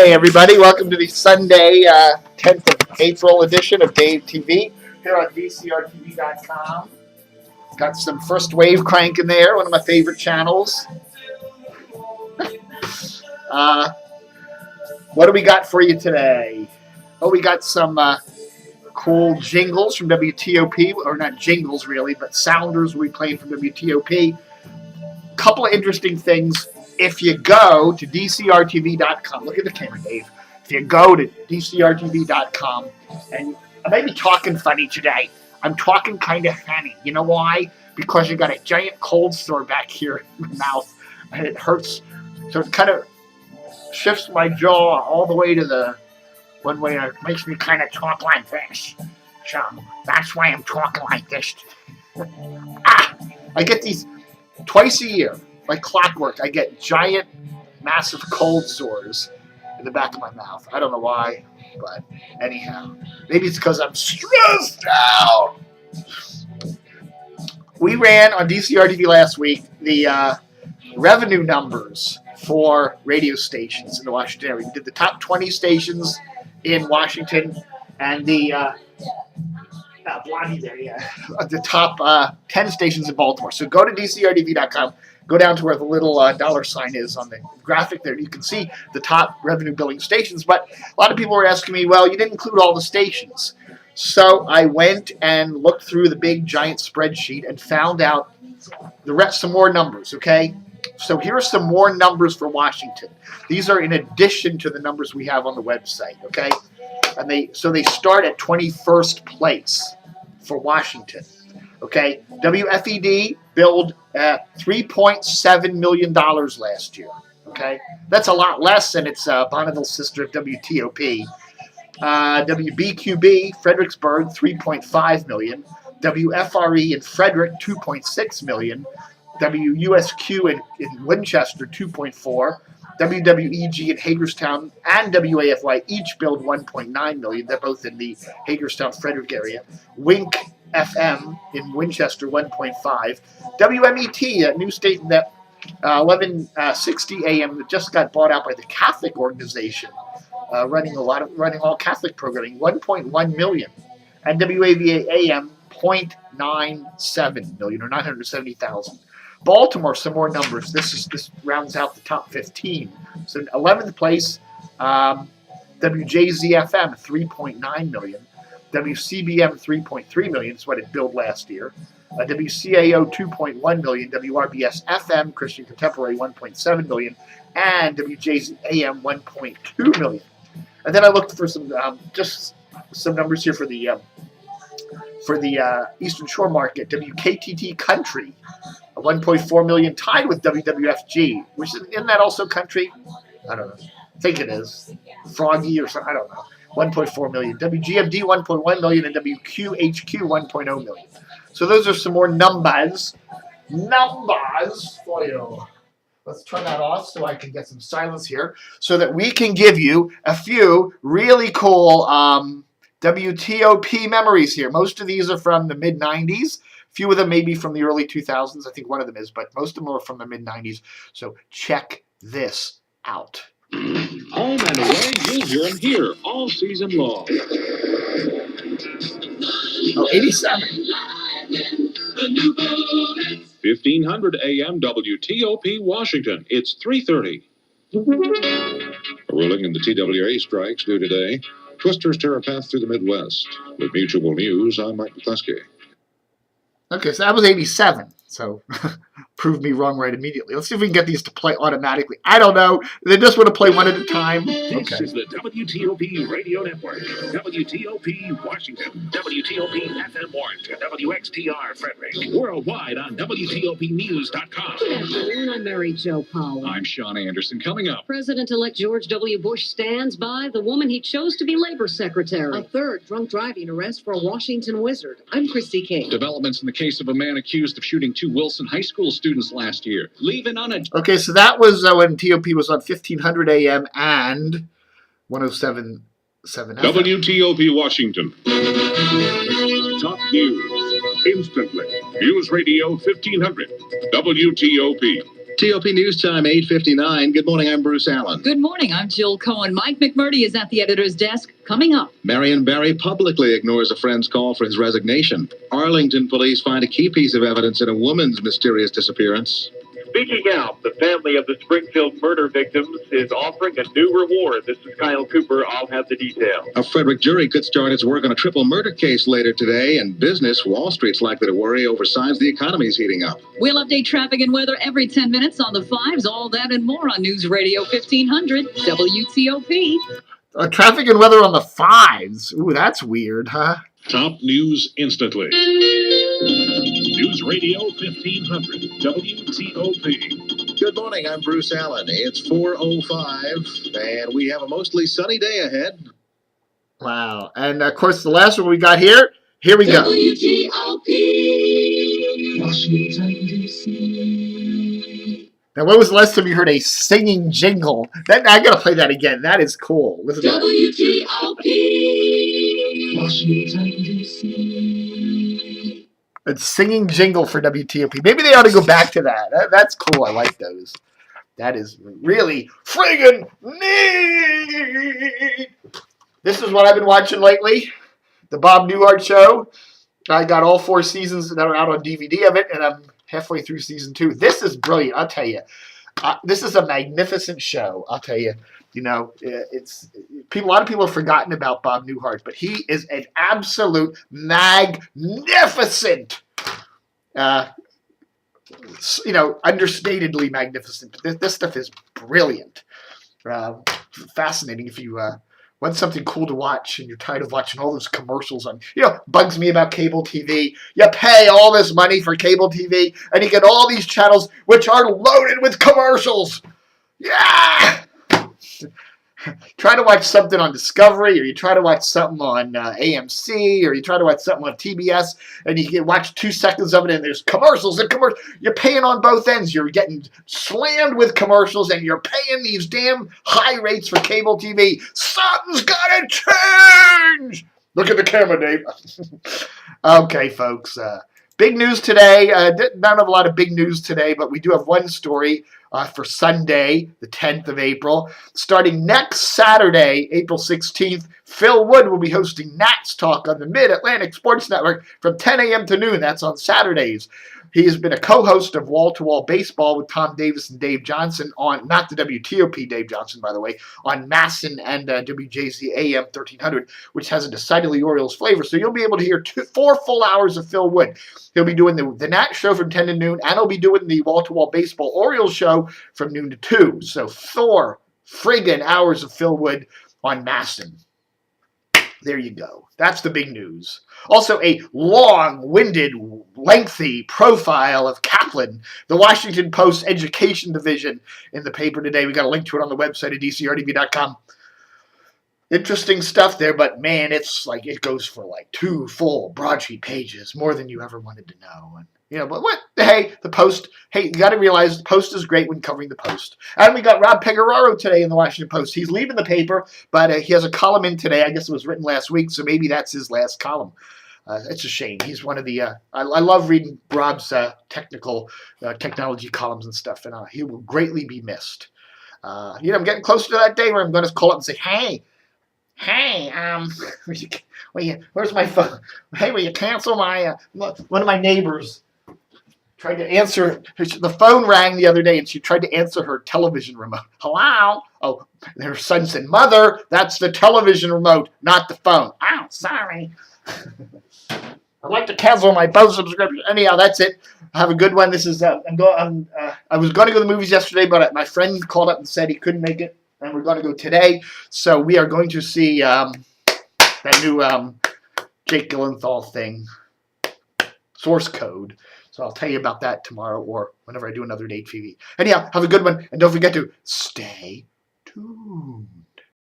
Hey everybody, welcome to the Sunday 10th of April edition of Dave TV here on DCRTV.com. Got some first wave cranking there, one of my favorite channels. What do we got for you today? Oh, we got some cool jingles from WTOP, or not jingles really, but sounders we played from WTOP. Couple of interesting things. If you go to DCRTV.com, look at the camera, Dave. If you go to DCRTV.com, and I may be talking funny today. I'm talking kind of funny. You know why? Because you got a giant cold sore back here in my mouth, and it hurts. So it kind of shifts my jaw all the way to the one way, and it makes me kind of talk like this. So that's why I'm talking like this. I get these twice a year. Like clockwork, I get giant, massive cold sores in the back of my mouth. I don't know why, but anyhow. Maybe it's because I'm stressed out. We ran on DCRTV last week the revenue numbers for radio stations in the Washington area. We did the top 20 stations in Washington and the the top 10 stations in Baltimore. So go to DCRTV.com. Go down to where the little dollar sign is on the graphic there. You can see the top revenue billing stations. But a lot of people were asking me, well, you didn't include all the stations. So I went and looked through the big giant spreadsheet and found out some more numbers, okay? So here are some more numbers for Washington. These are in addition to the numbers we have on the website, okay? And they start at 21st place for Washington. Okay, WFED billed $3.7 million last year. Okay, that's a lot less than its Bonneville sister WTOP. WBQB Fredericksburg $3.5 million. WFRE in Frederick $2.6 million. WUSQ in Winchester $2.4. WWEG in Hagerstown and WAFY each billed $1.9 million. They're both in the Hagerstown-Frederick area. Wink FM in Winchester 1.5. WMET, a new station that 1160 AM that just got bought out by the Catholic organization, running all Catholic programming, 1.1 million. And WAVA AM 0.97 million or 970,000. Baltimore, some more numbers. This rounds out the top 15. So 11th place, WJZFM 3.9 million. WCBM 3.3 million is what it billed last year. WCAO 2.1 million. WRBS FM Christian Contemporary 1.7 million, and WJZAM 1.2 million. And then I looked for some numbers here for the Eastern Shore market. WKTT Country 1.4 million, tied with WWFG, which isn't that also country? I don't know. I think it is. Froggy or something. I don't know. 1.4 million. WGMD 1.1 million and WQHQ 1.0 million. So those are some more numbers. Numbers for you. Let's turn that off so I can get some silence here so that we can give you a few really cool WTOP memories here. Most of these are from the mid-90s. A few of them may be from the early 2000s. I think one of them is, but most of them are from the mid-90s. So check this out. Home and away, you'll hear them here all season long. Oh, 87. 1500 AM WTOP Washington. It's 3:30. A ruling in the TWA strikes due today. Twisters tear a path through the Midwest. With Mutual News, I'm Mike McCluskey. Okay, so that was 87. So proved me wrong right immediately. Let's see if we can get these to play automatically. I don't know. They just want to play one at a time. This is the WTOP Radio Network. WTOP Washington. WTOP FM Warrington. WXTR Frederick. Worldwide on WTOPnews.com. Good afternoon. I'm Mary Jo Powell. I'm Sean Anderson. Coming up, President-elect George W. Bush stands by the woman he chose to be labor secretary. A third drunk driving arrest for a Washington wizard. I'm Christy King. developments in the case of a man accused of shooting two Wilson High School students last year. Leaving on a... Okay, so that was when TOP was on 1500 AM and 107.7 FM. WTOP Washington. Top news. Instantly. News Radio 1500. WTOP. TOP News Time, 8:59. Good morning, I'm Bruce Allen. Good morning, I'm Jill Cohen. Mike McMurdy is at the editor's desk. Coming up. Marion Barry publicly ignores a friend's call for his resignation. Arlington police find a key piece of evidence in a woman's mysterious disappearance. Speaking out, the family of the Springfield murder victims is offering a new reward. This is Kyle Cooper. I'll have the details. A Frederick jury could start its work on a triple murder case later today, and business, Wall Street's likely to worry over signs the economy's heating up. We'll update traffic and weather every 10 minutes on the 5s. All that and more on News Radio 1500 WTOP. Traffic and weather on the 5s. Ooh, that's weird, huh? Top news instantly. News Radio 1500 WTOP. Good morning, I'm Bruce Allen. It's 4:05, and we have a mostly sunny day ahead. Wow. And, of course, the last one we got here we go. WTOP, Washington, D.C. Now, when was the last time you heard a singing jingle? I got to play that again. That is cool. Listen to that. WTOP, Washington, D.C. A singing jingle for WTOP. Maybe they ought to go back to that. That's cool. I like those. That is really friggin' neat. This is what I've been watching lately. The Bob Newhart Show. I got all 4 seasons that are out on DVD of it, and I'm halfway through season 2. This is brilliant, I'll tell you. This is a magnificent show, I'll tell you. You know, a lot of people have forgotten about Bob Newhart, but he is an absolute magnificent, understatedly magnificent. This stuff is brilliant, fascinating. If you want something cool to watch and you're tired of watching all those commercials on, bugs me about cable TV. You pay all this money for cable TV and you get all these channels which are loaded with commercials. Yeah! Try to watch something on Discovery, or you try to watch something on AMC, or you try to watch something on TBS, and you can watch 2 seconds of it, and there's commercials and commercials. You're paying on both ends. You're getting slammed with commercials, and you're paying these damn high rates for cable TV. Something's got to change! Look at the camera, Dave. Okay, folks. Big news today. Not a lot of big news today, but we do have one story for Sunday, the 10th of April. Starting next Saturday, April 16th, Phil Wood will be hosting Nats Talk on the Mid-Atlantic Sports Network from 10 a.m. to noon. That's on Saturdays. He has been a co-host of Wall to Wall Baseball with Tom Davis and Dave Johnson on, not the WTOP Dave Johnson, by the way, on MASN and WJZ AM 1300, which has a decidedly Orioles flavor. So you'll be able to hear 4 full hours of Phil Wood. He'll be doing the Nat show from 10 to noon, and he'll be doing the Wall to Wall Baseball Orioles show from noon to 2. So 4 friggin' hours of Phil Wood on MASN. There you go. That's the big news. Also, a long-winded, lengthy profile of Kaplan, the Washington Post Education Division, in the paper today. We got a link to it on the website at DCRTV.com. Interesting stuff there, but man, it's like it goes for like 2 full broadsheet pages, more than you ever wanted to know. And but what? Hey, the Post. Hey, you got to realize the Post is great when covering the Post. And we got Rob Pegoraro today in the Washington Post. He's leaving the paper, but he has a column in today. I guess it was written last week, so maybe that's his last column. It's a shame. He's one of the. I love reading Rob's technology columns and stuff, and he will greatly be missed. I'm getting closer to that day where I'm going to call up and say, Hey, where's my phone? Hey, will you cancel my one of my neighbors tried to answer. The phone rang the other day, and she tried to answer her television remote. Hello? Oh, and her son said, Mother, that's the television remote, not the phone. Oh, sorry. I'd like to cancel my Post subscription. Anyhow, that's it. Have a good one. This is I was going to go to the movies yesterday, but my friend called up and said he couldn't make it, and we're going to go today. So we are going to see that new Jake Gyllenhaal thing, Source Code. So I'll tell you about that tomorrow or whenever I do another Day TV. Anyhow, have a good one, and don't forget to stay tuned.